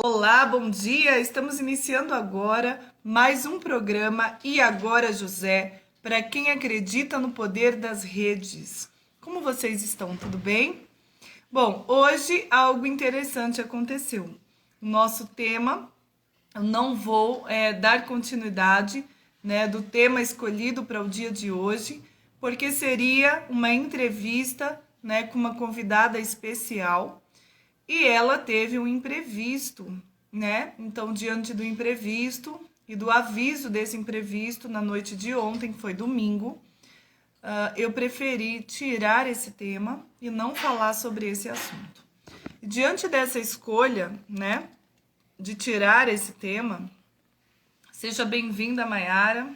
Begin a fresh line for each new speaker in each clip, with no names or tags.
Olá, bom dia! Estamos iniciando agora mais um programa E Agora José, para quem acredita no poder das redes. Como vocês estão? Tudo bem? Bom, hoje algo interessante aconteceu. O nosso tema, eu não vou dar continuidade, do tema escolhido para o dia de hoje, porque seria uma entrevista, com uma convidada especial. E ela teve um imprevisto, né? Então, diante do imprevisto e do aviso desse imprevisto na noite de ontem, que foi domingo, eu preferi tirar esse tema e não falar sobre esse assunto. E diante dessa escolha, de tirar esse tema, seja bem-vinda, Mayara.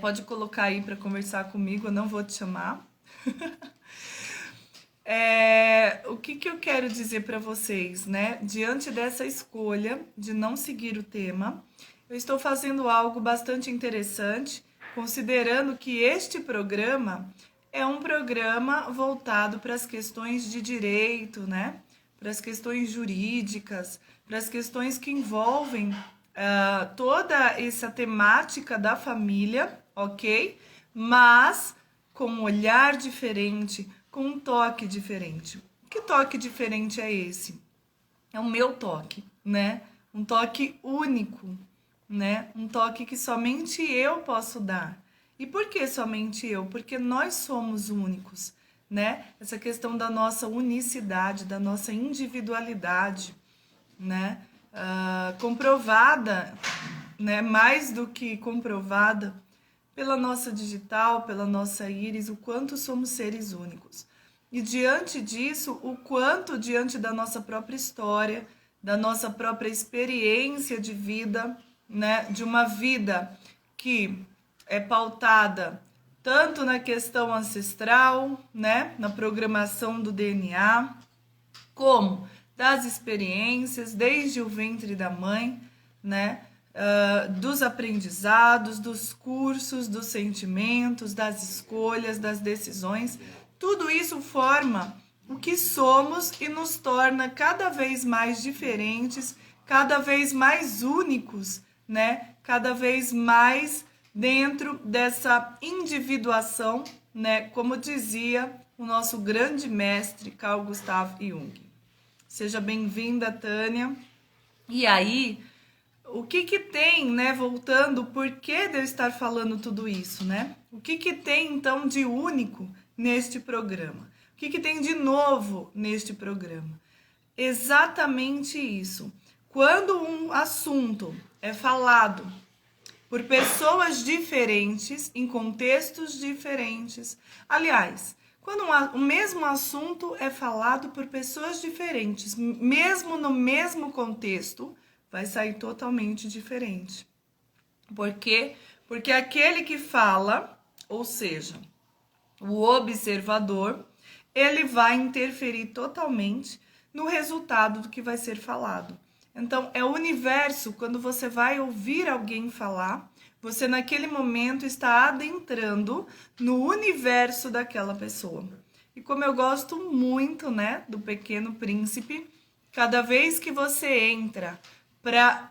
Pode colocar aí para conversar comigo, eu não vou te chamar. O que eu quero dizer para vocês, né? Diante dessa escolha de não seguir o tema, eu estou fazendo algo bastante interessante, considerando que este programa é um programa voltado para as questões de direito, né? Para as questões jurídicas, para as questões que envolvem toda essa temática da família, ok? Mas com um olhar diferente, com um toque diferente. Que toque diferente é esse? É o meu toque, né? Um toque único, né? Um toque que somente eu posso dar. E por que somente eu? Porque nós somos únicos, né? Essa questão da nossa unicidade, da nossa individualidade, né? Comprovada, né? Mais do que comprovada pela nossa digital, pela nossa íris, o quanto somos seres únicos. E diante disso, o quanto diante da nossa própria história, da nossa própria experiência de vida, né, de uma vida que é pautada tanto na questão ancestral, né, na programação do DNA, como das experiências desde o ventre da mãe, né, dos aprendizados, dos cursos, dos sentimentos, das escolhas, das decisões. Tudo isso forma o que somos e nos torna cada vez mais diferentes, cada vez mais únicos, né? Cada vez mais dentro dessa individuação, né? Como dizia o nosso grande mestre Carl Gustav Jung. Seja bem-vinda, Tânia. E aí, o que tem, né, voltando, por que de eu estar falando tudo isso, né? O que tem, então, de único neste programa? O que tem de novo neste programa? Exatamente isso. Quando um assunto é falado por pessoas diferentes, em contextos diferentes, aliás, quando o mesmo assunto é falado por pessoas diferentes, mesmo no mesmo contexto, vai sair totalmente diferente. Por quê? Porque aquele que fala, ou seja, o observador, ele vai interferir totalmente no resultado do que vai ser falado. Então, é o universo, quando você vai ouvir alguém falar, você naquele momento está adentrando no universo daquela pessoa. E como eu gosto muito, né, do Pequeno Príncipe, cada vez que você entra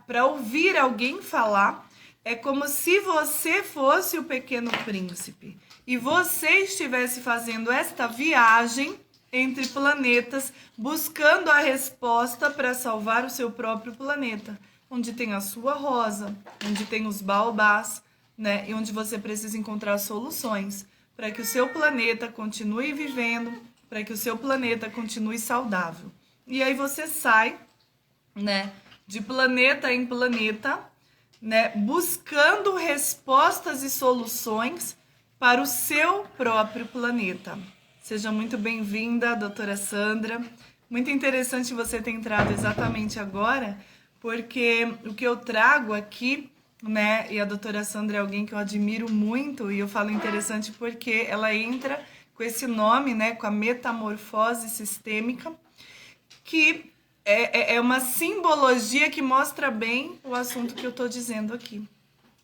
para ouvir alguém falar, é como se você fosse o Pequeno Príncipe e você estivesse fazendo esta viagem entre planetas, buscando a resposta para salvar o seu próprio planeta, onde tem a sua rosa, onde tem os baobás, né? E onde você precisa encontrar soluções para que o seu planeta continue vivendo, para que o seu planeta continue saudável. E aí você sai, né, de planeta em planeta, né, buscando respostas e soluções para o seu próprio planeta. Seja muito bem-vinda, doutora Sandra. Muito interessante você ter entrado exatamente agora, porque o que eu trago aqui, né, e a doutora Sandra é alguém que eu admiro muito, e eu falo interessante porque ela entra com esse nome, né, com a metamorfose sistêmica, que é uma simbologia que mostra bem o assunto que eu estou dizendo aqui,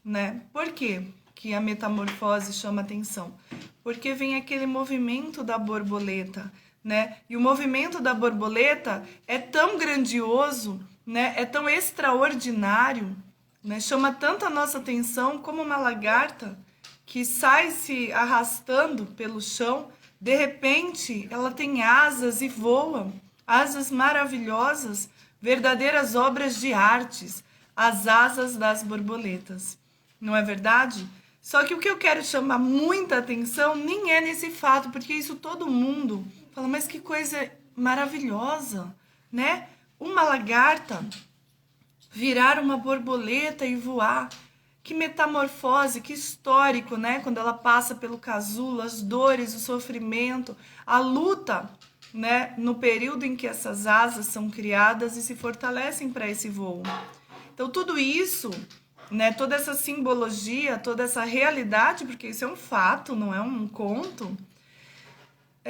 né? Por quê que a metamorfose chama atenção? Porque vem aquele movimento da borboleta, né? E o movimento da borboleta é tão grandioso né, é tão extraordinário, né, chama tanto a nossa atenção como uma lagarta que sai se arrastando pelo chão, de repente ela tem asas e voa, asas maravilhosas, verdadeiras obras de artes, as asas das borboletas. Não é verdade? Só que o que eu quero chamar muita atenção nem é nesse fato, porque isso todo mundo fala, mas que coisa maravilhosa, né? Uma lagarta virar uma borboleta e voar. Que metamorfose, que histórico, né? Quando ela passa pelo casulo, as dores, o sofrimento, a luta, né? No período em que essas asas são criadas e se fortalecem para esse voo. Então, tudo isso, né? Toda essa simbologia, toda essa realidade, porque isso é um fato, não é um conto,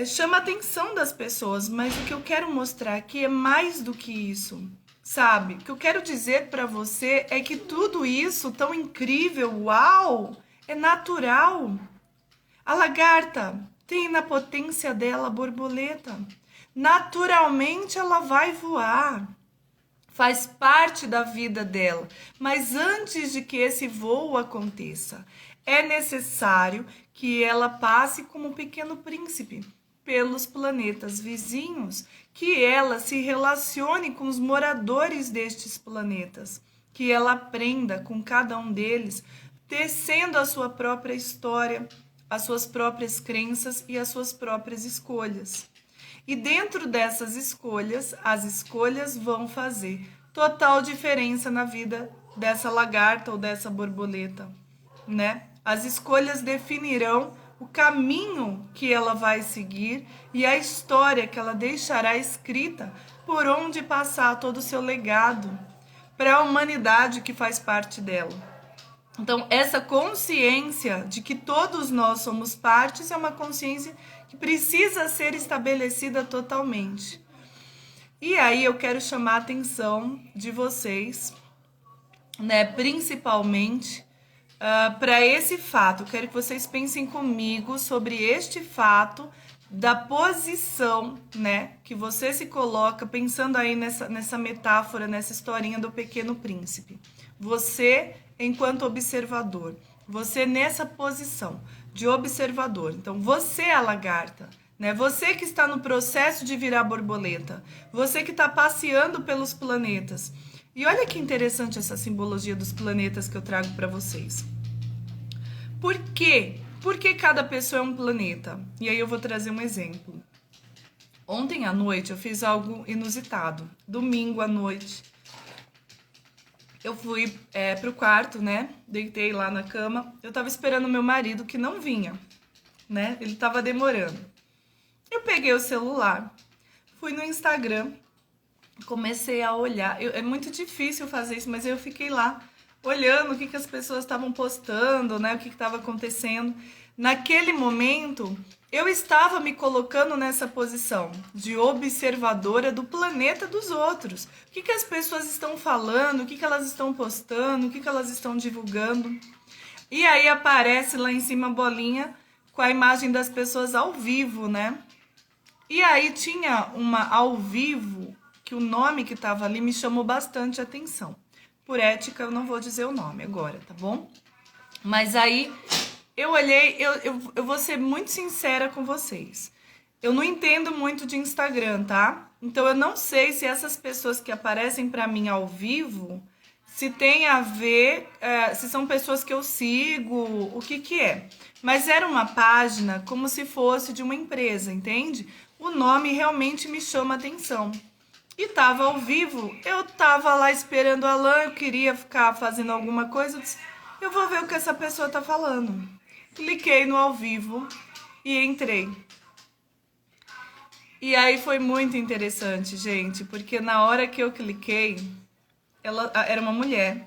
chama a atenção das pessoas, mas o que eu quero mostrar aqui é mais do que isso. Sabe, o que eu quero dizer para você é que tudo isso tão incrível, uau, é natural. A lagarta tem na potência dela a borboleta. Naturalmente ela vai voar. Faz parte da vida dela. Mas antes de que esse voo aconteça, é necessário que ela passe como um pequeno príncipe pelos planetas vizinhos, que ela se relacione com os moradores destes planetas, que ela aprenda com cada um deles, tecendo a sua própria história, as suas próprias crenças e as suas próprias escolhas. E dentro dessas escolhas, as escolhas vão fazer total diferença na vida dessa lagarta ou dessa borboleta, né? As escolhas definirão o caminho que ela vai seguir e a história que ela deixará escrita por onde passar todo o seu legado para a humanidade que faz parte dela. Então, essa consciência de que todos nós somos partes é uma consciência que precisa ser estabelecida totalmente. E aí eu quero chamar a atenção de vocês, né, principalmente para esse fato. Quero que vocês pensem comigo sobre este fato da posição, né, que você se coloca, pensando aí nessa metáfora, nessa historinha do Pequeno Príncipe. Você enquanto observador, você nessa posição de observador. Então, você é a lagarta, né? Você que está no processo de virar borboleta, você que está passeando pelos planetas. E olha que interessante essa simbologia dos planetas que eu trago para vocês. Por quê? Porque cada pessoa é um planeta. E aí eu vou trazer um exemplo. Ontem à noite eu fiz algo inusitado. Domingo à noite eu fui pro quarto, né? Deitei lá na cama. Eu tava esperando meu marido que não vinha, né? Ele tava demorando. Eu peguei o celular, fui no Instagram, comecei a olhar. É muito difícil fazer isso, mas eu fiquei lá olhando o que as pessoas estavam postando, né? O que estava acontecendo. Naquele momento, eu estava me colocando nessa posição de observadora do planeta dos outros. O que as pessoas estão falando, o que elas estão postando, o que elas estão divulgando. E aí aparece lá em cima a bolinha com a imagem das pessoas ao vivo, né? E aí tinha uma ao vivo, que o nome que estava ali me chamou bastante atenção. Por ética, eu não vou dizer o nome agora, tá bom? Mas aí eu olhei, eu vou ser muito sincera com vocês. Eu não entendo muito de Instagram, tá? Então eu não sei se essas pessoas que aparecem para mim ao vivo, se tem a ver, se são pessoas que eu sigo, o que é. Mas era uma página como se fosse de uma empresa, entende? O nome realmente me chama atenção. E tava ao vivo, eu tava lá esperando o Alan, eu queria ficar fazendo alguma coisa, eu disse, eu vou ver o que essa pessoa tá falando. Cliquei no ao vivo e entrei. E aí foi muito interessante, gente, porque na hora que eu cliquei, ela era uma mulher,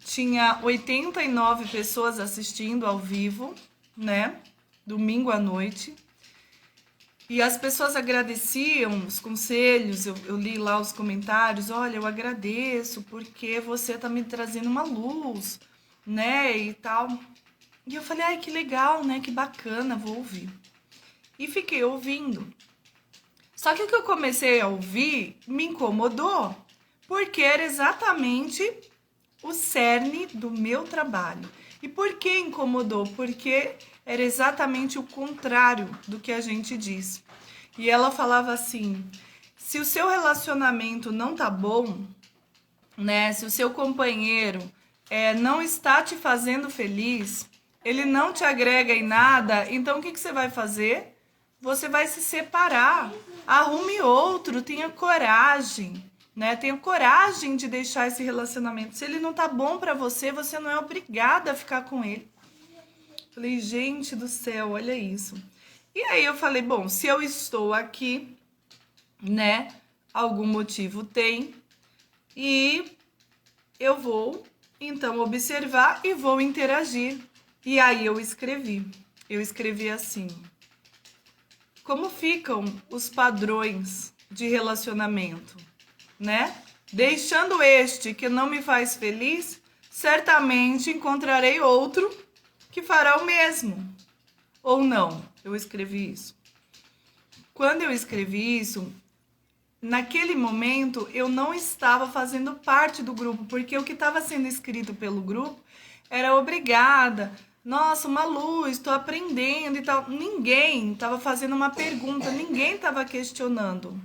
tinha 89 pessoas assistindo ao vivo, né, domingo à noite. E as pessoas agradeciam os conselhos, eu li lá os comentários, olha, eu agradeço porque você tá me trazendo uma luz, né, e tal. E eu falei, ai, que legal, né, que bacana, vou ouvir. E fiquei ouvindo. Só que o que eu comecei a ouvir me incomodou, porque era exatamente o cerne do meu trabalho. E por que incomodou? Porque era exatamente o contrário do que a gente diz. E ela falava assim: se o seu relacionamento não tá bom, né? Se o seu companheiro não está te fazendo feliz, ele não te agrega em nada, então o que você vai fazer? Você vai se separar. Arrume outro, tenha coragem, né? Tenha coragem de deixar esse relacionamento. Se ele não tá bom pra você, você não é obrigada a ficar com ele. Falei, gente do céu, olha isso. E aí eu falei, bom, se eu estou aqui, né? Algum motivo tem. E eu vou, então, observar e vou interagir. E aí eu escrevi assim: como ficam os padrões de relacionamento, né? Deixando este que não me faz feliz, certamente encontrarei outro que fará o mesmo. Ou não, eu escrevi isso. Quando eu escrevi isso, naquele momento eu não estava fazendo parte do grupo, porque o que estava sendo escrito pelo grupo era obrigada, nossa, uma luz, estou aprendendo e tal. Ninguém estava fazendo uma pergunta, ninguém estava questionando.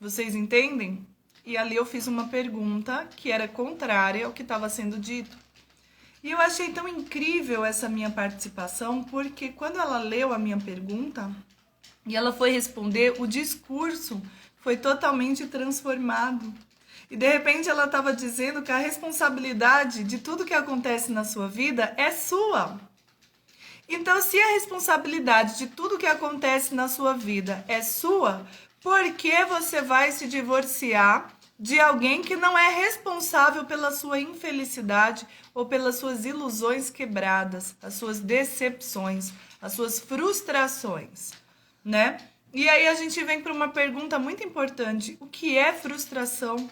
Vocês entendem? E ali eu fiz uma pergunta que era contrária ao que estava sendo dito. E eu achei tão incrível essa minha participação, porque quando ela leu a minha pergunta e ela foi responder, o discurso foi totalmente transformado. E de repente ela estava dizendo que a responsabilidade de tudo que acontece na sua vida é sua. Então, se a responsabilidade de tudo que acontece na sua vida é sua, por que você vai se divorciar de alguém que não é responsável pela sua infelicidade ou pelas suas ilusões quebradas, as suas decepções, as suas frustrações, né? E aí a gente vem para uma pergunta muito importante: o que é frustração?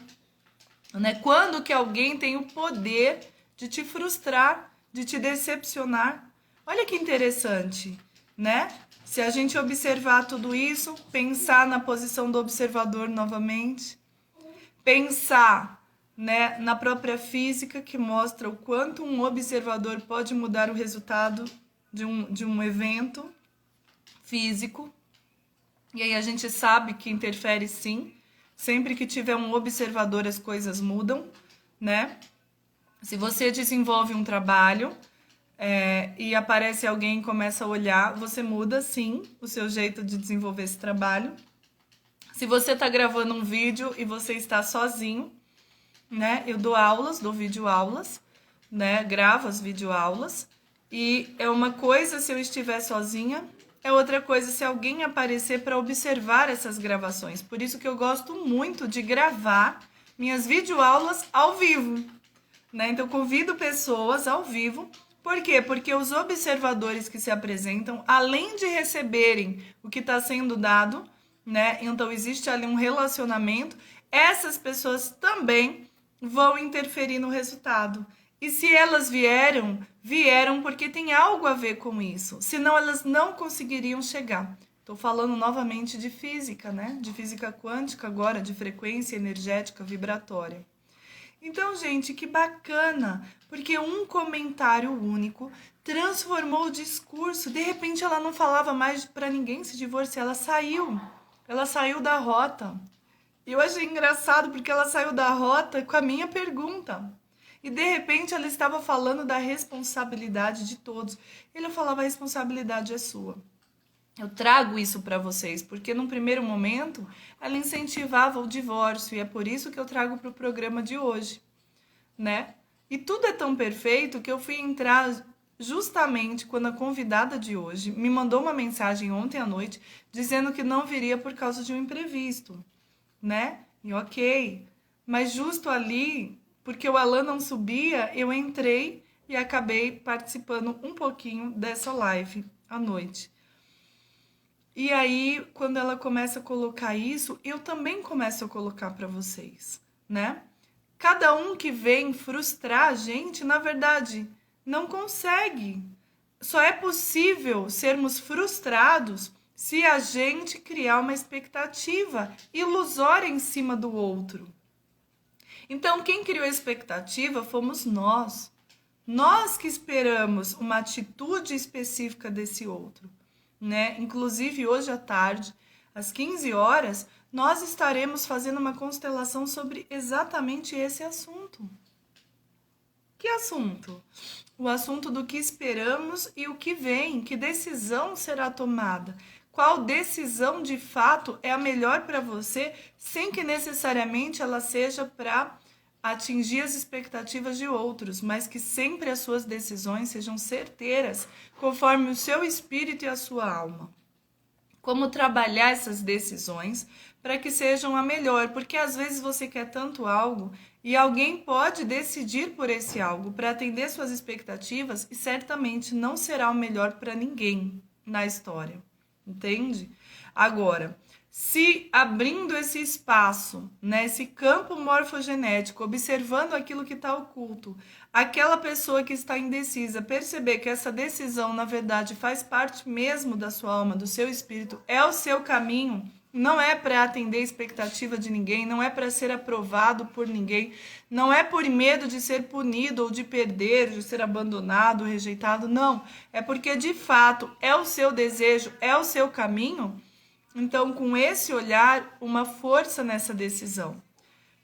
Né? Quando que alguém tem o poder de te frustrar, de te decepcionar? Olha que interessante, né? Se a gente observar tudo isso, pensar na posição do observador novamente, pensar, né, na própria física, que mostra o quanto um observador pode mudar o resultado de um evento físico. E aí a gente sabe que interfere sim. Sempre que tiver um observador, as coisas mudam, né? Se você desenvolve um trabalho e aparece alguém e começa a olhar, você muda sim o seu jeito de desenvolver esse trabalho. Se você está gravando um vídeo e você está sozinho, né? Eu dou aulas, dou videoaulas, né? Gravo as videoaulas. E é uma coisa se eu estiver sozinha, é outra coisa se alguém aparecer para observar essas gravações. Por isso que eu gosto muito de gravar minhas videoaulas ao vivo, né? Então, convido pessoas ao vivo. Por quê? Porque os observadores que se apresentam, além de receberem o que está sendo dado, né? Então, existe ali um relacionamento. Essas pessoas também vão interferir no resultado. E se elas vieram porque tem algo a ver com isso. Senão, elas não conseguiriam chegar. Estou falando novamente de física, né? De física quântica agora, de frequência energética vibratória. Então, gente, que bacana, porque um comentário único transformou o discurso. De repente, ela não falava mais para ninguém se divorciar, ela saiu da rota. E eu achei engraçado porque ela saiu da rota com a minha pergunta. E de repente ela estava falando da responsabilidade de todos. Ele falava: a responsabilidade é sua. Eu trago isso para vocês, porque num primeiro momento ela incentivava o divórcio, e é por isso que eu trago para o programa de hoje, né? E tudo é tão perfeito que eu fui entrar justamente quando a convidada de hoje me mandou uma mensagem ontem à noite dizendo que não viria por causa de um imprevisto, né? E ok, mas justo ali, porque o Alan não subia, eu entrei e acabei participando um pouquinho dessa live à noite. E aí, quando ela começa a colocar isso, eu também começo a colocar para vocês, né? Cada um que vem frustrar a gente, na verdade, não consegue. Só é possível sermos frustrados se a gente criar uma expectativa ilusória em cima do outro. Então, quem criou a expectativa fomos nós. Nós que esperamos uma atitude específica desse outro, né? Inclusive, hoje à tarde, às 15 horas, nós estaremos fazendo uma constelação sobre exatamente esse assunto. Que assunto? O assunto do que esperamos e o que vem, que decisão será tomada. Qual decisão de fato é a melhor para você, sem que necessariamente ela seja para atingir as expectativas de outros, mas que sempre as suas decisões sejam certeiras, conforme o seu espírito e a sua alma. Como trabalhar essas decisões para que sejam a melhor, porque às vezes você quer tanto algo e alguém pode decidir por esse algo para atender suas expectativas e certamente não será o melhor para ninguém na história, entende? Agora, se abrindo esse espaço, né, esse campo morfogenético, observando aquilo que está oculto, aquela pessoa que está indecisa perceber que essa decisão, na verdade, faz parte mesmo da sua alma, do seu espírito, é o seu caminho, não é para atender a expectativa de ninguém, não é para ser aprovado por ninguém, não é por medo de ser punido ou de perder, de ser abandonado, rejeitado, não. É porque, de fato, é o seu desejo, é o seu caminho. Então, com esse olhar, uma força nessa decisão.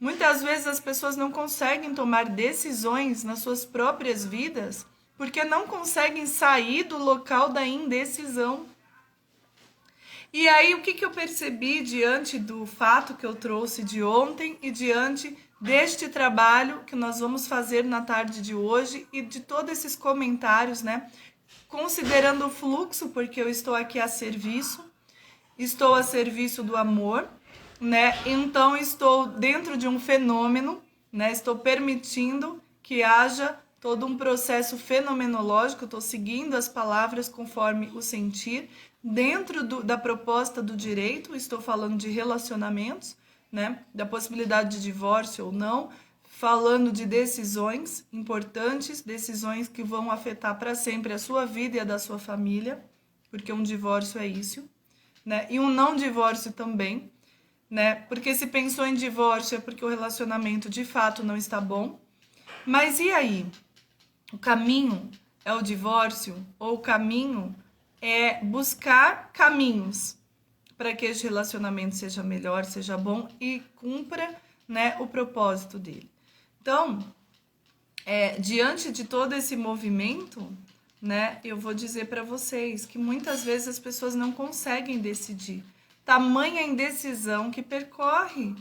Muitas vezes as pessoas não conseguem tomar decisões nas suas próprias vidas porque não conseguem sair do local da indecisão. E aí, o que eu percebi diante do fato que eu trouxe de ontem e diante deste trabalho que nós vamos fazer na tarde de hoje e de todos esses comentários, né? Considerando o fluxo, porque eu estou aqui a serviço, estou a serviço do amor, né? Então estou dentro de um fenômeno, né? Estou permitindo que haja todo um processo fenomenológico, estou seguindo as palavras conforme o sentir. Dentro da proposta do direito, estou falando de relacionamentos, né? Da possibilidade de divórcio ou não, falando de decisões importantes, decisões que vão afetar para sempre a sua vida e a da sua família, porque um divórcio é isso. Né? E um não divórcio também, né? Porque se pensou em divórcio é porque o relacionamento de fato não está bom. Mas e aí? O caminho é o divórcio ou o caminho é buscar caminhos para que esse relacionamento seja melhor, seja bom e cumpra, né, o propósito dele. Então, diante de todo esse movimento, né, eu vou dizer para vocês que muitas vezes as pessoas não conseguem decidir. Tamanha indecisão que percorre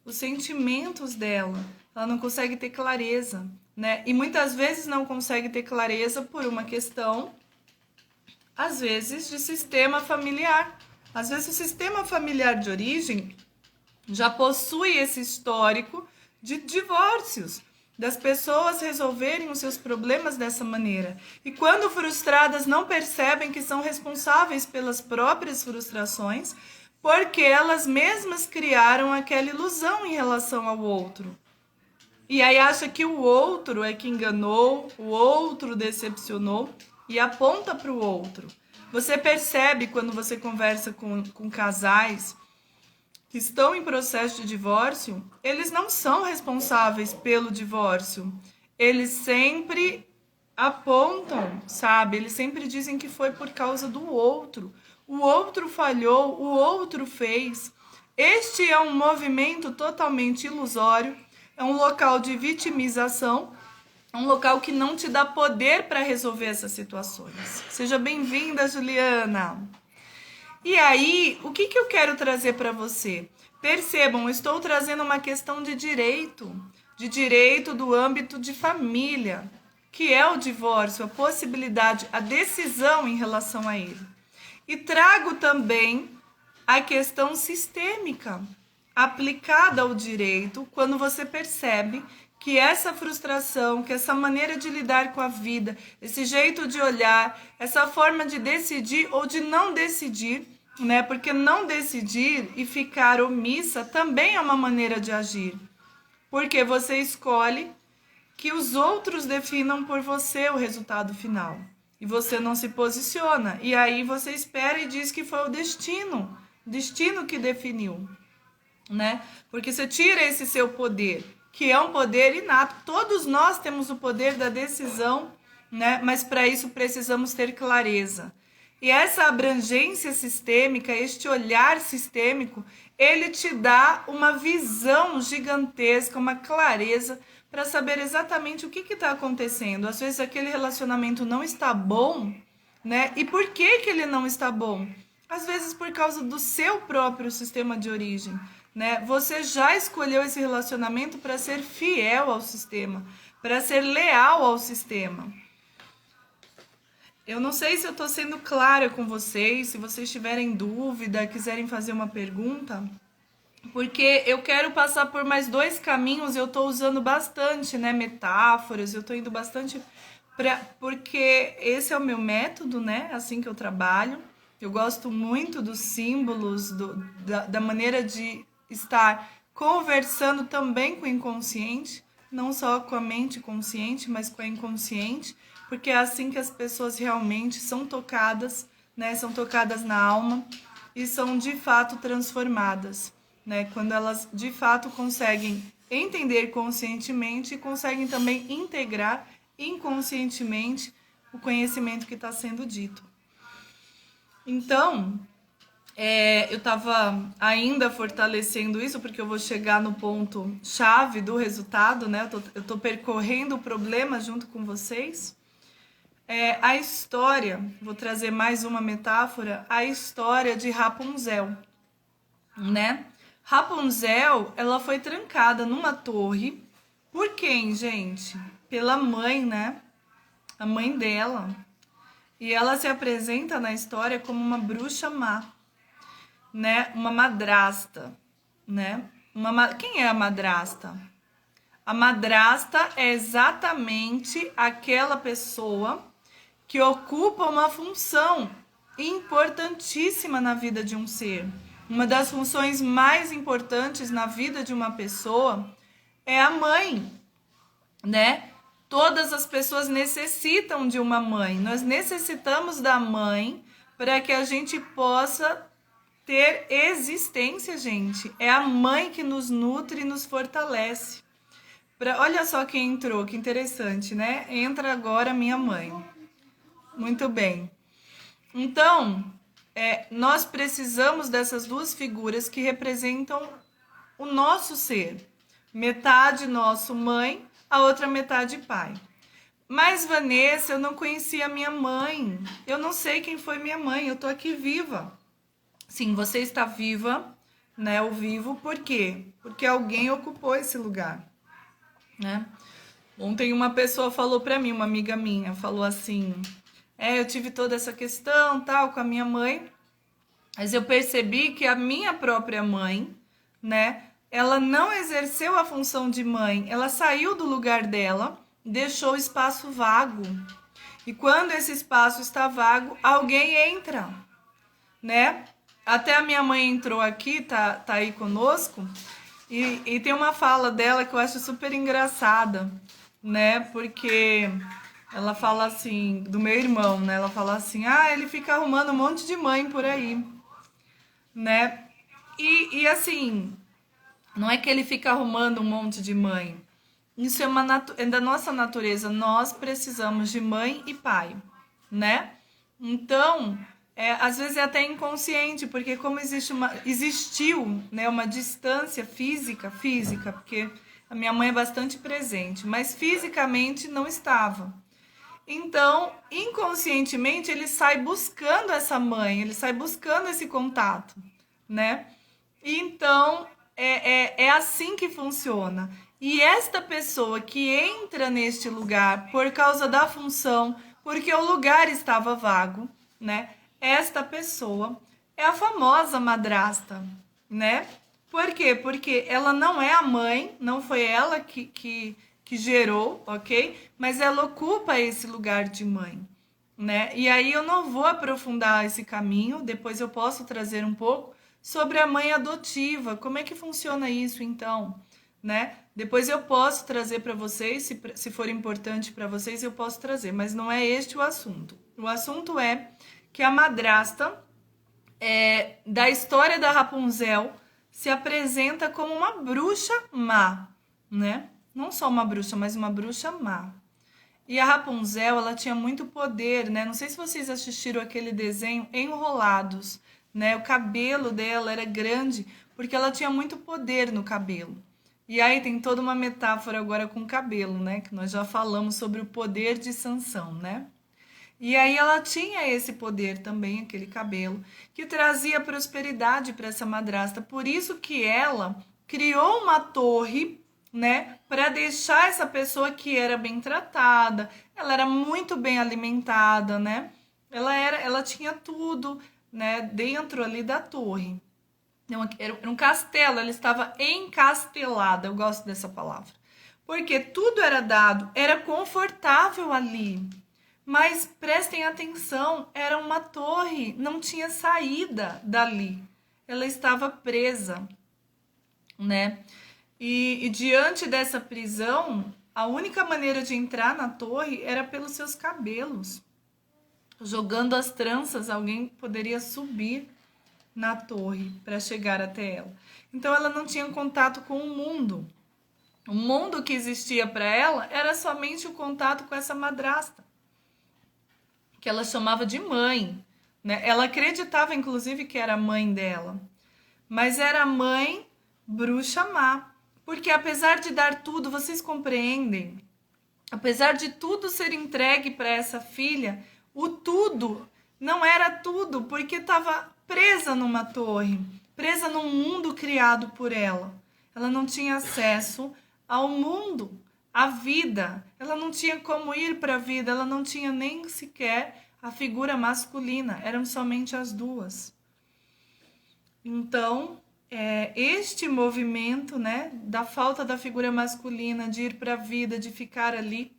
os sentimentos dela. Ela não consegue ter clareza, né? E muitas vezes não consegue ter clareza por uma questão, às vezes, de sistema familiar. Às vezes o sistema familiar de origem já possui esse histórico de divórcios, das pessoas resolverem os seus problemas dessa maneira. E quando frustradas, não percebem que são responsáveis pelas próprias frustrações, porque elas mesmas criaram aquela ilusão em relação ao outro. E aí acha que o outro é que enganou, o outro decepcionou e aponta para o outro. Você percebe quando você conversa com casais que estão em processo de divórcio, eles não são responsáveis pelo divórcio. Eles sempre apontam, sabe? Eles sempre dizem que foi por causa do outro. O outro falhou, o outro fez. Este é um movimento totalmente ilusório, é um local de vitimização, é um local que não te dá poder para resolver essas situações. Seja bem-vinda, Juliana! E aí, o que eu quero trazer para você? Percebam, eu estou trazendo uma questão de direito do âmbito de família, que é o divórcio, a possibilidade, a decisão em relação a ele. E trago também a questão sistêmica, aplicada ao direito, quando você percebe que essa frustração, que essa maneira de lidar com a vida, esse jeito de olhar, essa forma de decidir ou de não decidir, né? Porque não decidir e ficar omissa também é uma maneira de agir. Porque você escolhe que os outros definam por você o resultado final. E você não se posiciona. E aí você espera e diz que foi o destino que definiu, né? Porque você tira esse seu poder. que é um poder inato. Todos nós temos o poder da decisão, né? Mas para isso precisamos ter clareza. E essa abrangência sistêmica, este olhar sistêmico, ele te dá uma visão gigantesca, uma clareza para saber exatamente o que está acontecendo. Às vezes aquele relacionamento não está bom, né? E por que ele não está bom? Às vezes por causa do seu próprio sistema de origem, né? Você já escolheu esse relacionamento para ser fiel ao sistema, para ser leal ao sistema. Eu não sei se eu estou sendo clara com vocês, se vocês tiverem dúvida, quiserem fazer uma pergunta, porque eu quero passar por mais 2 caminhos, eu estou usando bastante, né, metáforas, eu estou indo bastante porque esse é o meu método, né, assim que eu trabalho. Eu gosto muito dos símbolos, da maneira de estar conversando também com o inconsciente, não só com a mente consciente, mas com a inconsciente, porque é assim que as pessoas realmente são tocadas, né? São tocadas na alma e são de fato transformadas, né? Quando elas de fato conseguem entender conscientemente e conseguem também integrar inconscientemente o conhecimento que está sendo dito. Então, eu estava ainda fortalecendo isso, porque eu vou chegar no ponto chave do resultado, né? Eu tô percorrendo o problema junto com vocês. A história, vou trazer mais uma metáfora, a história de Rapunzel, né? Rapunzel, ela foi trancada numa torre. Por quem, gente? Pela mãe, né? A mãe dela. E ela se apresenta na história como uma bruxa má, né? Uma madrasta, né? Quem é a madrasta? A madrasta é exatamente aquela pessoa que ocupa uma função importantíssima na vida de um ser. Uma das funções mais importantes na vida de uma pessoa é a mãe, né? Todas as pessoas necessitam de uma mãe. Nós necessitamos da mãe para que a gente possa ter existência, gente. É a mãe que nos nutre e nos fortalece. Olha só quem entrou, que interessante, né? Entra agora minha mãe. Muito bem. Então, nós precisamos dessas 2 figuras que representam o nosso ser. Metade nosso mãe, a outra metade pai. Mas, Vanessa, eu não conhecia a minha mãe. Eu não sei quem foi minha mãe, eu tô aqui viva. Sim, você está viva, né? O vivo, por quê? Porque alguém ocupou esse lugar, né? Ontem uma pessoa falou para mim, uma amiga minha, falou assim: eu tive toda essa questão, tal, com a minha mãe, mas eu percebi que a minha própria mãe, né, ela não exerceu a função de mãe, ela saiu do lugar dela, deixou o espaço vago. E quando esse espaço está vago, alguém entra, né? Até a minha mãe entrou aqui, tá aí conosco, e tem uma fala dela que eu acho super engraçada, né? Porque ela fala assim, do meu irmão, né? Ela fala assim, ele fica arrumando um monte de mãe por aí, né? E assim, não é que ele fica arrumando um monte de mãe. Isso é da nossa natureza. Nós precisamos de mãe e pai, né? Então, às vezes é até inconsciente, porque como existiu, né, uma distância física, porque a minha mãe é bastante presente, mas fisicamente não estava. Então, inconscientemente, ele sai buscando essa mãe, ele sai buscando esse contato, né? Então, é assim que funciona. E esta pessoa que entra neste lugar por causa da função, porque o lugar estava vago, né? Esta pessoa é a famosa madrasta, né? Por quê? Porque ela não é a mãe, não foi ela que gerou, ok? Mas ela ocupa esse lugar de mãe, né? E aí eu não vou aprofundar esse caminho, depois eu posso trazer um pouco sobre a mãe adotiva, como é que funciona isso então, né? Depois eu posso trazer para vocês, se for importante para vocês, eu posso trazer, mas não é este o assunto. O assunto é que a madrasta da história da Rapunzel se apresenta como uma bruxa má, né? Não só uma bruxa, mas uma bruxa má. E a Rapunzel, ela tinha muito poder, né? Não sei se vocês assistiram aquele desenho Enrolados, né? O cabelo dela era grande porque ela tinha muito poder no cabelo. E aí tem toda uma metáfora agora com o cabelo, né? Que nós já falamos sobre o poder de Sansão, né? E aí ela tinha esse poder também, aquele cabelo, que trazia prosperidade para essa madrasta. Por isso que ela criou uma torre, né, para deixar essa pessoa que era bem tratada, ela era muito bem alimentada, né? Ela tinha tudo, né, dentro ali da torre. Não, era um castelo, ela estava encastelada, eu gosto dessa palavra. Porque tudo era dado, era confortável ali. Mas prestem atenção, era uma torre, não tinha saída dali. Ela estava presa, né? E diante dessa prisão, a única maneira de entrar na torre era pelos seus cabelos. Jogando as tranças, alguém poderia subir na torre para chegar até ela. Então ela não tinha contato com o mundo. O mundo que existia para ela era somente o contato com essa madrasta, que ela chamava de mãe, né? Ela acreditava, inclusive, que era a mãe dela, mas era a mãe bruxa má, porque apesar de dar tudo, vocês compreendem? Apesar de tudo ser entregue para essa filha, o tudo não era tudo, porque estava presa numa torre, presa num mundo criado por ela. Ela não tinha acesso ao mundo, à vida. Ela não tinha como ir para a vida, ela não tinha nem sequer a figura masculina, eram somente as duas. Então, este movimento, né, da falta da figura masculina, de ir para a vida, de ficar ali,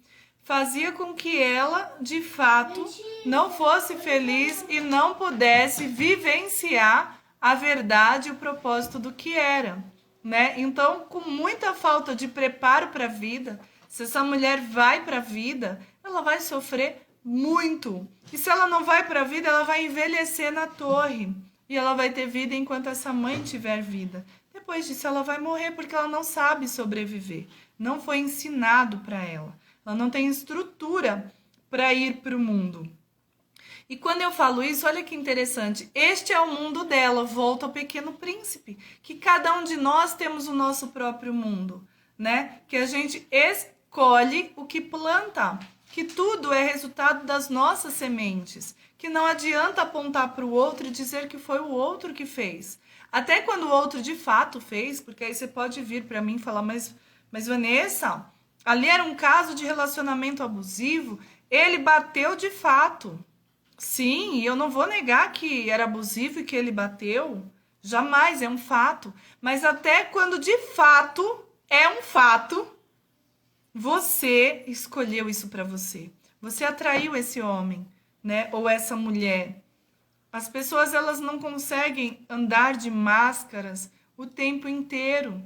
fazia com que ela, de fato, não fosse feliz e não pudesse vivenciar a verdade e o propósito do que era, né? Então, com muita falta de preparo para a vida, se essa mulher vai para a vida, ela vai sofrer muito. E se ela não vai para a vida, ela vai envelhecer na torre. E ela vai ter vida enquanto essa mãe tiver vida. Depois disso, ela vai morrer porque ela não sabe sobreviver. Não foi ensinado para ela. Ela não tem estrutura para ir para o mundo. E quando eu falo isso, olha que interessante. Este é o mundo dela. Volta ao Pequeno Príncipe. Que cada um de nós temos o nosso próprio mundo, né? Que a gente escolhe o que planta. Que tudo é resultado das nossas sementes. Que não adianta apontar para o outro e dizer que foi o outro que fez. Até quando o outro de fato fez, porque aí você pode vir para mim e falar, mas Vanessa, ali era um caso de relacionamento abusivo, ele bateu de fato. Sim, e eu não vou negar que era abusivo e que ele bateu. Jamais, é um fato. Mas até quando de fato é um fato, você escolheu isso para você. Você atraiu esse homem, né? Ou essa mulher. As pessoas, elas não conseguem andar de máscaras o tempo inteiro.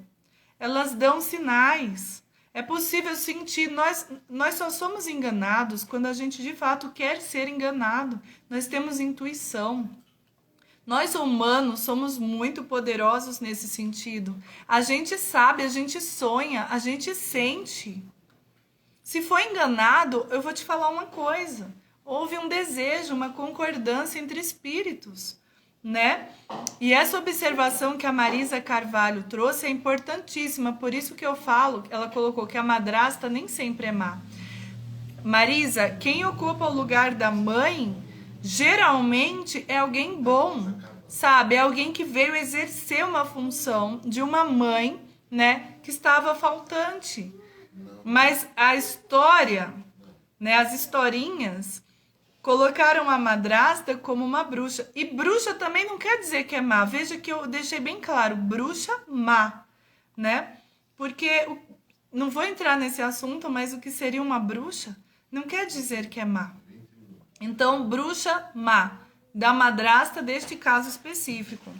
Elas dão sinais. É possível sentir. Nós só somos enganados quando a gente de fato quer ser enganado. Nós temos intuição. Nós humanos somos muito poderosos nesse sentido. A gente sabe, a gente sonha, a gente sente. Se for enganado, eu vou te falar uma coisa. Houve um desejo, uma concordância entre espíritos, né? E essa observação que a Marisa Carvalho trouxe é importantíssima, por isso que eu falo, ela colocou que a madrasta nem sempre é má. Marisa, quem ocupa o lugar da mãe, geralmente é alguém bom, sabe? É alguém que veio exercer uma função de uma mãe, né, que estava faltante. Mas a história, né, as historinhas, colocaram a madrasta como uma bruxa. E bruxa também não quer dizer que é má. Veja que eu deixei bem claro, bruxa má, né? Porque, não vou entrar nesse assunto, mas o que seria uma bruxa não quer dizer que é má. Então, bruxa má, da madrasta deste caso específico,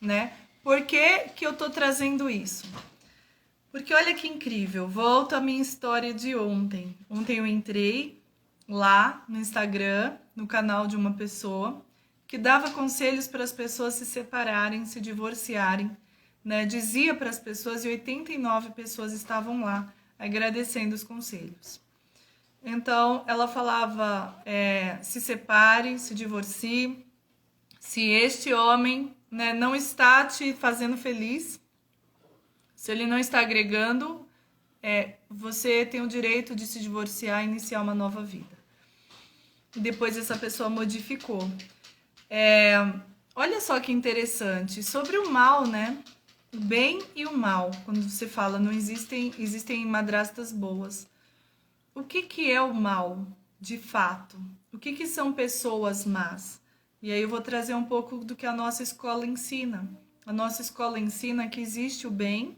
né? Por que que eu tô trazendo isso? Porque olha que incrível, volto à minha história de ontem. Ontem eu entrei lá no Instagram, no canal de uma pessoa, que dava conselhos para as pessoas se separarem, se divorciarem, né? Dizia para as pessoas e 89 pessoas estavam lá agradecendo os conselhos. Então, ela falava, se separe, se divorcie, se este homem, né, não está te fazendo feliz, se ele não está agregando, você tem o direito de se divorciar e iniciar uma nova vida. E depois essa pessoa modificou. Olha só que interessante, sobre o mal, né? O bem e o mal, quando você fala, não existem madrastas boas. O que é o mal, de fato? O que são pessoas más? E aí eu vou trazer um pouco do que a nossa escola ensina. A nossa escola ensina que existe o bem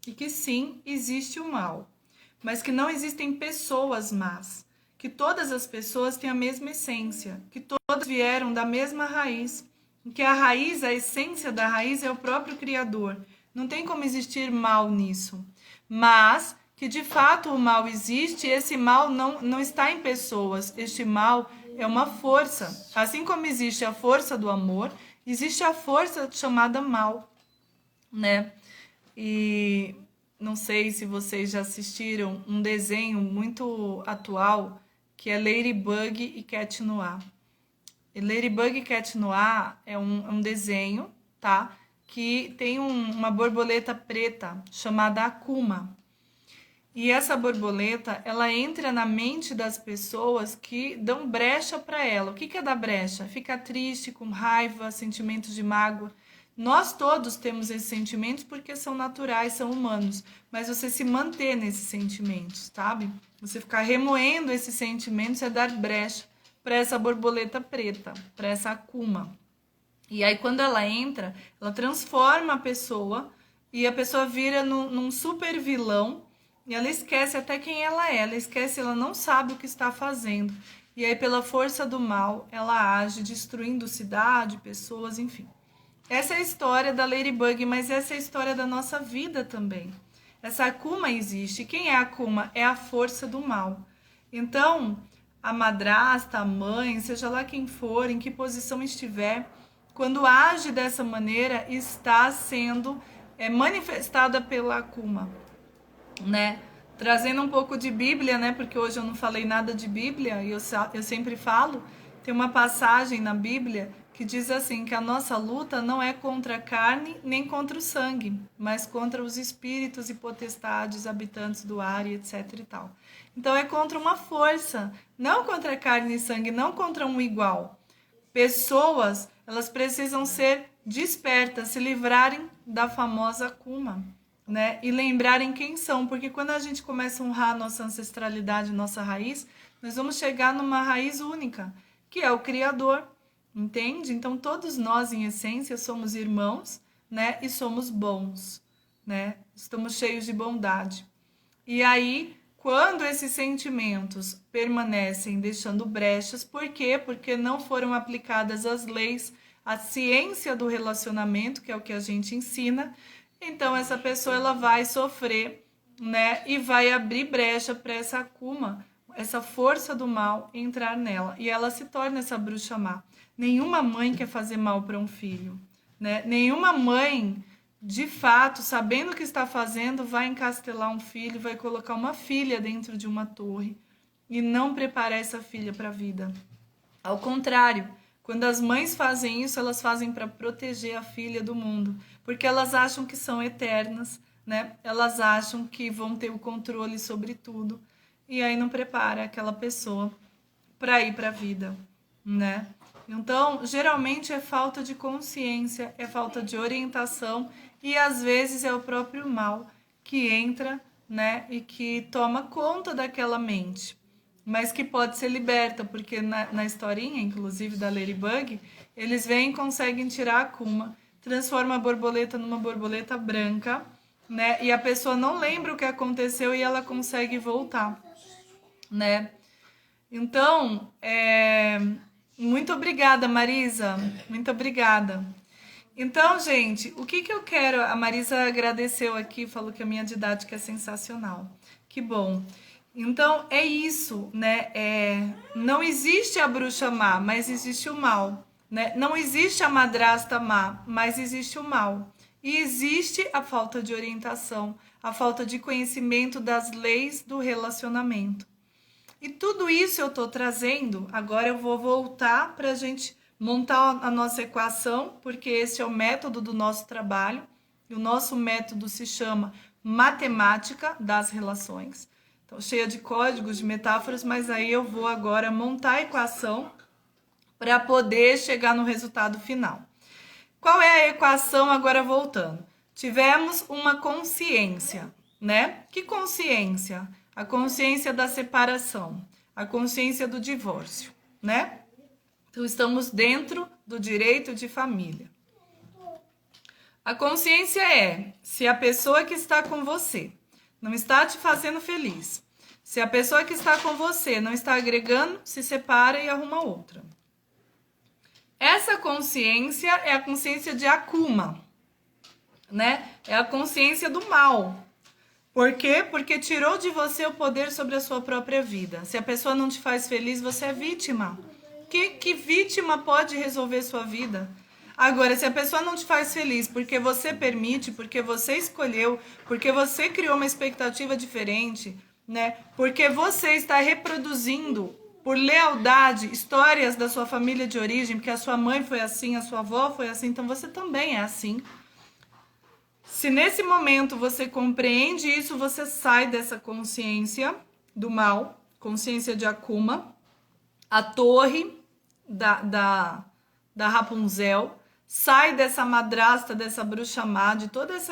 e que sim, existe o mal. Mas que não existem pessoas más. Que todas as pessoas têm a mesma essência. Que todas vieram da mesma raiz. Que a raiz, a essência da raiz é o próprio Criador. Não tem como existir mal nisso. Mas que de fato o mal existe, e esse mal não está em pessoas, este mal é uma força. Assim como existe a força do amor, existe a força chamada mal, né? E não sei se vocês já assistiram um desenho muito atual, que é Ladybug e Cat Noir. E Ladybug e Cat Noir é um desenho, tá? Que tem uma borboleta preta chamada Akuma. E essa borboleta, ela entra na mente das pessoas que dão brecha para ela. O que é dar brecha? Ficar triste, com raiva, sentimentos de mágoa. Nós todos temos esses sentimentos porque são naturais, são humanos. Mas você se manter nesses sentimentos, sabe? Você ficar remoendo esses sentimentos é dar brecha para essa borboleta preta, para essa Akuma. E aí quando ela entra, ela transforma a pessoa e a pessoa vira num super vilão. E ela esquece até quem ela esquece, ela não sabe o que está fazendo. E aí, pela força do mal, ela age, destruindo cidade, pessoas, enfim. Essa é a história da Ladybug, mas essa é a história da nossa vida também. Essa Akuma existe. Quem é a Akuma? É a força do mal. Então, a madrasta, a mãe, seja lá quem for, em que posição estiver, quando age dessa maneira, está sendo manifestada pela Akuma, né? Trazendo um pouco de Bíblia, né? Porque hoje eu não falei nada de Bíblia e eu sempre falo. Tem uma passagem na Bíblia que diz assim, que a nossa luta não é contra a carne nem contra o sangue, mas contra os espíritos e potestades, habitantes do ar e etc e tal. Então é contra uma força, não contra carne e sangue, não contra um igual. Pessoas, elas precisam ser despertas, se livrarem da famosa Akuma, né? E lembrarem quem são, porque quando a gente começa a honrar a nossa ancestralidade, nossa raiz, nós vamos chegar numa raiz única, que é o Criador, entende? Então todos nós, em essência, somos irmãos, né? E somos bons, né? Estamos cheios de bondade. E aí, quando esses sentimentos permanecem deixando brechas, por quê? Porque não foram aplicadas as leis, a ciência do relacionamento, que é o que a gente ensina. Então essa pessoa ela vai sofrer, né? E vai abrir brecha para essa Akuma, essa força do mal entrar nela. E ela se torna essa bruxa má. Nenhuma mãe quer fazer mal para um filho, né? Nenhuma mãe, de fato, sabendo o que está fazendo, vai encastelar um filho, vai colocar uma filha dentro de uma torre e não preparar essa filha para a vida. Ao contrário, quando as mães fazem isso, elas fazem para proteger a filha do mundo, porque elas acham que são eternas, né? Elas acham que vão ter o controle sobre tudo e aí não prepara aquela pessoa para ir para a vida, né? Então, geralmente é falta de consciência, é falta de orientação e às vezes é o próprio mal que entra, né, e que toma conta daquela mente, mas que pode ser liberta, porque na historinha, inclusive da Ladybug, eles vêm e conseguem tirar a Akuma, transforma a borboleta numa borboleta branca, né, e a pessoa não lembra o que aconteceu e ela consegue voltar, né? Então, muito obrigada, Marisa. Muito obrigada. Então, gente, o que eu quero? A Marisa agradeceu aqui, falou que a minha didática é sensacional. Que bom. Então, é isso, né? Não existe a bruxa má, mas existe o mal, né? Não existe a madrasta má, mas existe o mal. E existe a falta de orientação, a falta de conhecimento das leis do relacionamento. E tudo isso eu estou trazendo, agora eu vou voltar para a gente montar a nossa equação, porque esse é o método do nosso trabalho. E o nosso método se chama matemática das relações. Então, cheia de códigos, de metáforas, mas aí eu vou agora montar a equação para poder chegar no resultado final. Qual é a equação agora voltando? Tivemos uma consciência, né? Que consciência? A consciência da separação, a consciência do divórcio, né? Então, estamos dentro do direito de família. A consciência é se a pessoa que está com você não está te fazendo feliz, se a pessoa que está com você não está agregando, se separa e arruma outra. Essa consciência é a consciência de Akuma, né? É a consciência do mal. Por quê? Porque tirou de você o poder sobre a sua própria vida. Se a pessoa não te faz feliz, você é vítima. Que vítima pode resolver sua vida? Agora, se a pessoa não te faz feliz porque você permite, porque você escolheu, porque você criou uma expectativa diferente, né? Porque você está reproduzindo por lealdade histórias da sua família de origem, porque a sua mãe foi assim, a sua avó foi assim, então você também é assim. Se nesse momento você compreende isso, você sai dessa consciência do mal, consciência de Akuma, a torre da Rapunzel, sai dessa madrasta, dessa bruxa má, de todos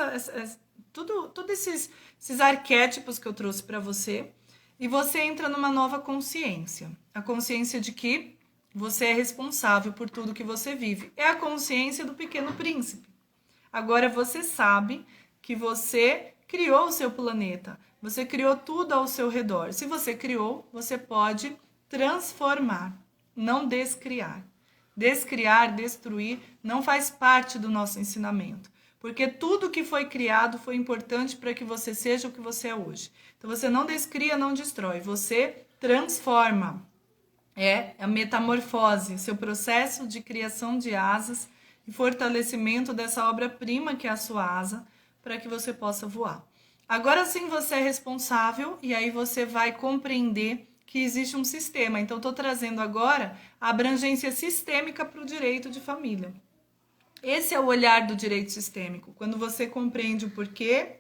esses arquétipos que eu trouxe para você, e você entra numa nova consciência. A consciência de que você é responsável por tudo que você vive. É a consciência do Pequeno Príncipe. Agora você sabe que você criou o seu planeta, você criou tudo ao seu redor. Se você criou, você pode transformar, não descriar. Descriar, destruir, não faz parte do nosso ensinamento. Porque tudo que foi criado foi importante para que você seja o que você é hoje. Então você não descria, não destrói, você transforma. É a metamorfose, seu processo de criação de asas e fortalecimento dessa obra-prima que é a sua asa, para que você possa voar. Agora sim você é responsável e aí você vai compreender que existe um sistema. Então, estou trazendo agora a abrangência sistêmica para o direito de família. Esse é o olhar do direito sistêmico, quando você compreende o porquê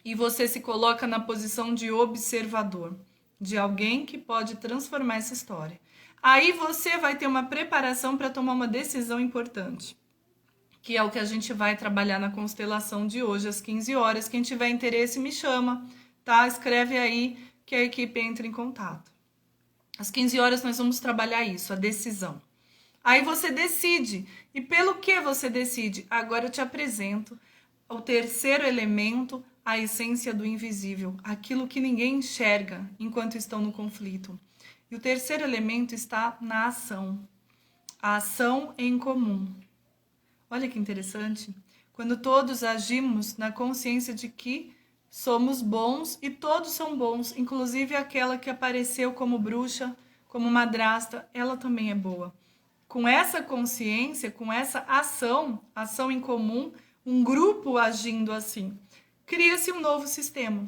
e você se coloca na posição de observador, de alguém que pode transformar essa história. Aí você vai ter uma preparação para tomar uma decisão importante, que é o que a gente vai trabalhar na constelação de hoje, às 15 horas. Quem tiver interesse, me chama, tá? Escreve aí que a equipe entre em contato. Às 15 horas nós vamos trabalhar isso, a decisão. Aí você decide. E pelo que você decide? Agora eu te apresento o terceiro elemento, a essência do invisível, aquilo que ninguém enxerga enquanto estão no conflito. E o terceiro elemento está na ação. A ação em comum. Olha que interessante. Quando todos agimos na consciência de que somos bons e todos são bons, inclusive aquela que apareceu como bruxa, como madrasta, ela também é boa. Com essa consciência, com essa ação em comum, um grupo agindo assim, cria-se um novo sistema.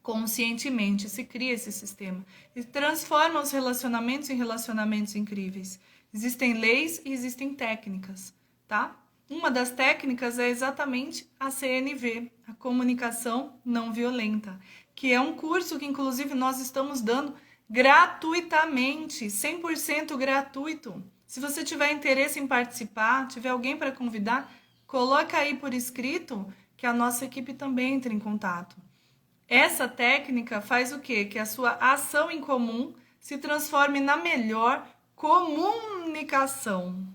Conscientemente se cria esse sistema e transforma os relacionamentos em relacionamentos incríveis. Existem leis e existem técnicas, tá? Uma das técnicas é exatamente a CNV, a comunicação não violenta, que é um curso que inclusive nós estamos dando gratuitamente, 100% gratuito. Se você tiver interesse em participar, tiver alguém para convidar, coloca aí por escrito que a nossa equipe também entra em contato. Essa técnica faz o quê? Que a sua ação em comum se transforme na melhor comunicação.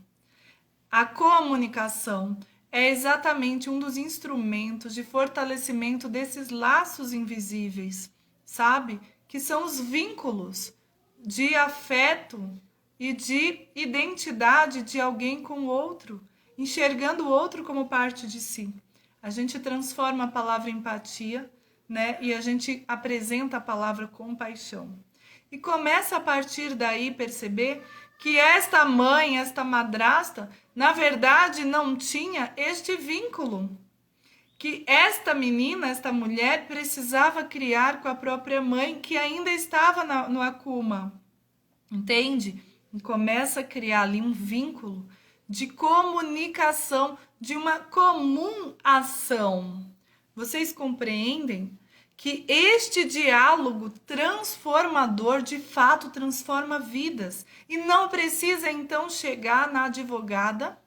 A comunicação é exatamente um dos instrumentos de fortalecimento desses laços invisíveis, sabe? Que são os vínculos de afeto e de identidade de alguém com o outro, enxergando o outro como parte de si. A gente transforma a palavra empatia, né? E a gente apresenta a palavra compaixão. e começa a partir daí perceber que esta mãe, esta madrasta, na verdade não tinha este vínculo. Que esta menina, esta mulher, precisava criar com a própria mãe que ainda estava no Akuma. Entende? E começa a criar ali um vínculo de comunicação, de uma comum ação. Vocês compreendem que este diálogo transformador de fato transforma vidas e não precisa então chegar na advogada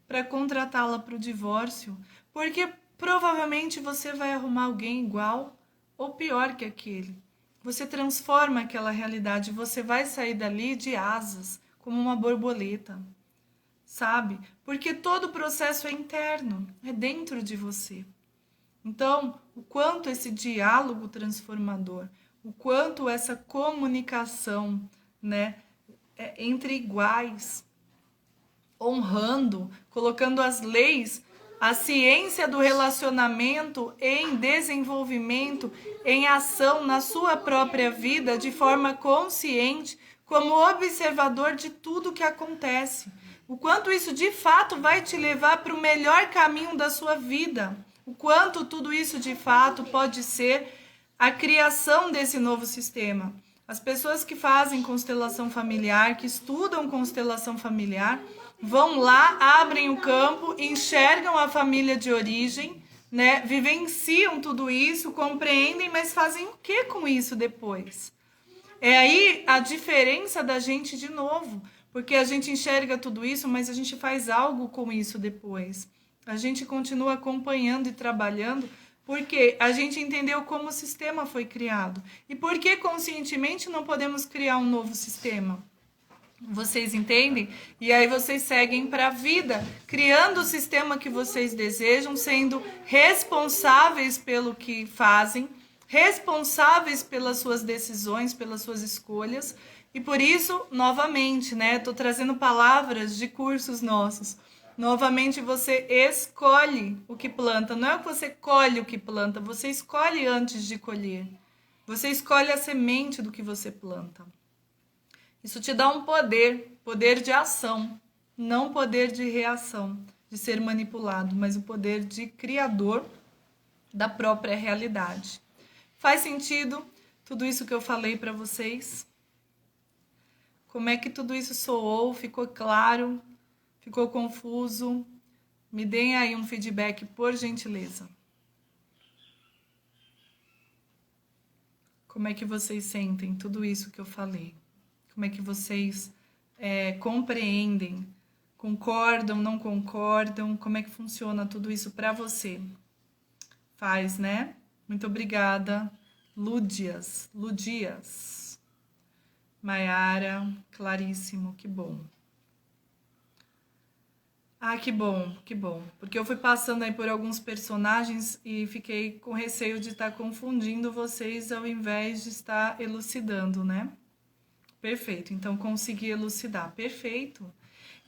para contratá-la para o divórcio, porque provavelmente você vai arrumar alguém igual ou pior que aquele. Você transforma aquela realidade, você vai sair dali de asas, como uma borboleta, sabe? Porque todo o processo é interno, é dentro de você. Então, o quanto esse diálogo transformador, o quanto essa comunicação, né, entre iguais, honrando, colocando as leis, a ciência do relacionamento em desenvolvimento, em ação na sua própria vida, de forma consciente, como observador de tudo que acontece. O quanto isso de fato vai te levar para o melhor caminho da sua vida. O quanto tudo isso de fato pode ser a criação desse novo sistema. As pessoas que fazem constelação familiar, que estudam constelação familiar, vão lá, abrem o campo, enxergam a família de origem, né? Vivenciam tudo isso, compreendem, mas fazem o que com isso depois? É aí a diferença da gente de novo, porque a gente enxerga tudo isso, mas a gente faz algo com isso depois. A gente continua acompanhando e trabalhando, porque a gente entendeu como o sistema foi criado. E por que conscientemente não podemos criar um novo sistema? Vocês entendem? E aí vocês seguem para a vida, criando o sistema que vocês desejam, sendo responsáveis pelo que fazem, responsáveis pelas suas decisões, pelas suas escolhas. E por isso, novamente, né, tô trazendo palavras de cursos nossos. Novamente você escolhe o que planta, não é que você colhe o que planta, você escolhe antes de colher. Você escolhe a semente do que você planta. Isso te dá um poder, poder de ação, não poder de reação, de ser manipulado, mas o poder de criador da própria realidade. Faz sentido tudo isso que eu falei para vocês? Como é que tudo isso soou? Ficou claro? Ficou confuso? Me deem aí um feedback, por gentileza. Como é que vocês sentem tudo isso que eu falei? Como é que vocês compreendem? Concordam, não concordam? Como é que funciona tudo isso para você? Faz, né? Muito obrigada. Ludias. Maiara, claríssimo, que bom. Ah, que bom, que bom. Porque eu fui passando aí por alguns personagens e fiquei com receio de estar confundindo vocês ao invés de estar elucidando, né? Perfeito, então consegui elucidar. Perfeito.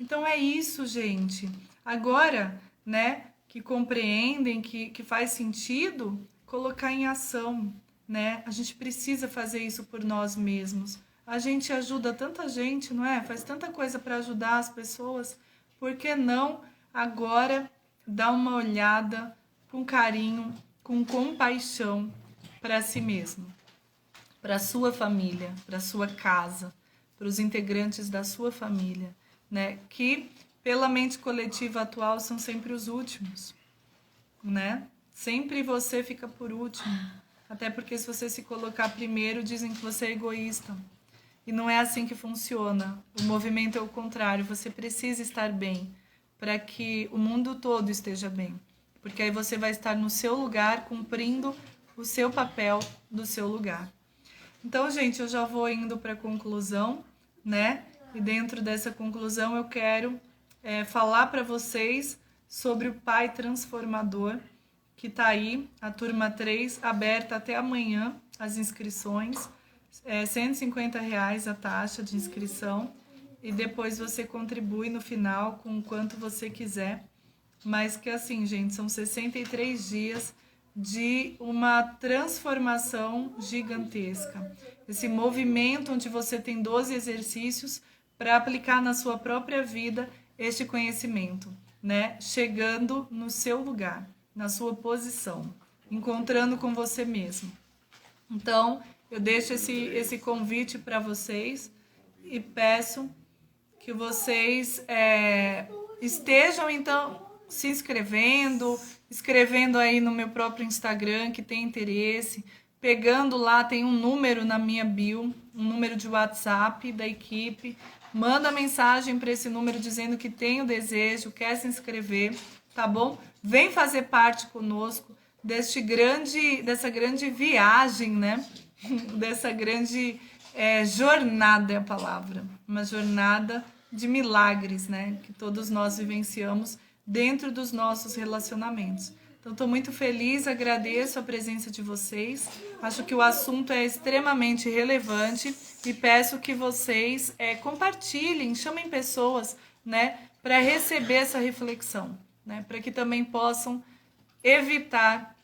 Então é isso, gente. Agora, né, que compreendem, que faz sentido, colocar em ação, né? A gente precisa fazer isso por nós mesmos. A gente ajuda tanta gente, não é? Faz tanta coisa para ajudar as pessoas. Por que não agora dar uma olhada com carinho, com compaixão para si mesmo, para a sua família, para a sua casa, para os integrantes da sua família, né? Que pela mente coletiva atual são sempre os últimos, né? Sempre você fica por último. Até porque se você se colocar primeiro, dizem que você é egoísta. E não é assim que funciona. O movimento é o contrário. Você precisa estar bem para que o mundo todo esteja bem. Porque aí você vai estar no seu lugar, cumprindo o seu papel do seu lugar. Então, gente, eu já vou indo para a conclusão, né? E dentro dessa conclusão eu quero falar para vocês sobre o Pai Transformador, que está aí, a turma 3, aberta até amanhã, as inscrições. R$150 a taxa de inscrição e depois você contribui no final com o quanto você quiser, mas que assim, gente, são 63 dias de uma transformação gigantesca. Esse movimento onde você tem 12 exercícios para aplicar na sua própria vida este conhecimento, né? Chegando no seu lugar, na sua posição, encontrando com você mesmo. Então, eu deixo esse convite para vocês e peço que vocês estejam, então, se inscrevendo, escrevendo aí no meu próprio Instagram que tem interesse, pegando lá, tem um número na minha bio, um número de WhatsApp da equipe, manda mensagem para esse número dizendo que tem o desejo, quer se inscrever, tá bom? Vem fazer parte conosco dessa grande viagem, né? Dessa grande jornada é a palavra, uma jornada de milagres, né? Que todos nós vivenciamos dentro dos nossos relacionamentos. Então, estou muito feliz, agradeço a presença de vocês. Acho que o assunto é extremamente relevante e peço que vocês compartilhem, chamem pessoas, né, para receber essa reflexão, né, para que também possam evitar,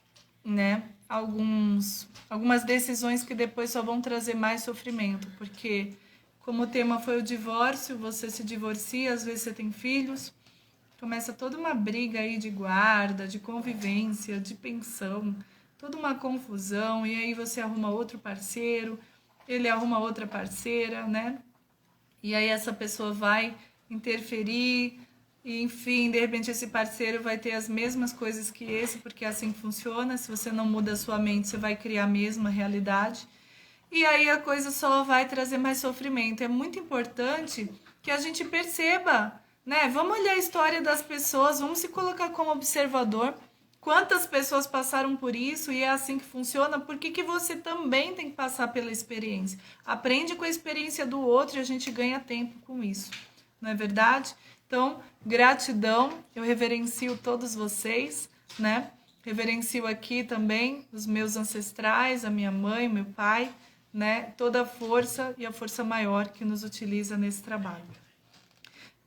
né, algumas decisões que depois só vão trazer mais sofrimento, porque como o tema foi o divórcio, você se divorcia, às vezes você tem filhos, começa toda uma briga aí de guarda, de convivência, de pensão, toda uma confusão, e aí você arruma outro parceiro, ele arruma outra parceira, né? E aí essa pessoa vai interferir, e enfim, de repente esse parceiro vai ter as mesmas coisas que esse, porque é assim que funciona, se você não muda a sua mente, você vai criar a mesma realidade, e aí a coisa só vai trazer mais sofrimento. É muito importante que a gente perceba, né? Vamos olhar a história das pessoas, vamos se colocar como observador. Quantas pessoas passaram por isso e é assim que funciona? Por que você também tem que passar pela experiência? Aprende com a experiência do outro e a gente ganha tempo com isso. Não é verdade? Então, gratidão. Eu reverencio todos vocês, né? Reverencio aqui também os meus ancestrais, a minha mãe, meu pai, né? Toda a força e a força maior que nos utiliza nesse trabalho.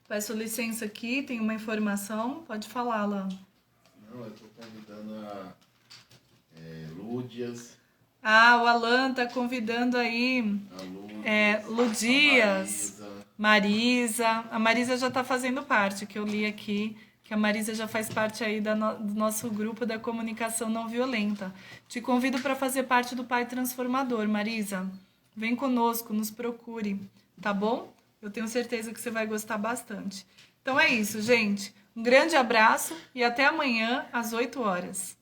Peço licença aqui, tem uma informação, pode falar, Alan.
Não, eu estou convidando a Lúdias.
Ah, o Alan está convidando aí Ludias, Marisa. A Marisa já está fazendo parte, que eu li aqui, que a Marisa já faz parte aí do nosso grupo da comunicação não violenta. Te convido para fazer parte do Pai Transformador, Marisa. Vem conosco, nos procure, tá bom? Eu tenho certeza que você vai gostar bastante. Então é isso, gente. Um grande abraço e até amanhã às 8 horas.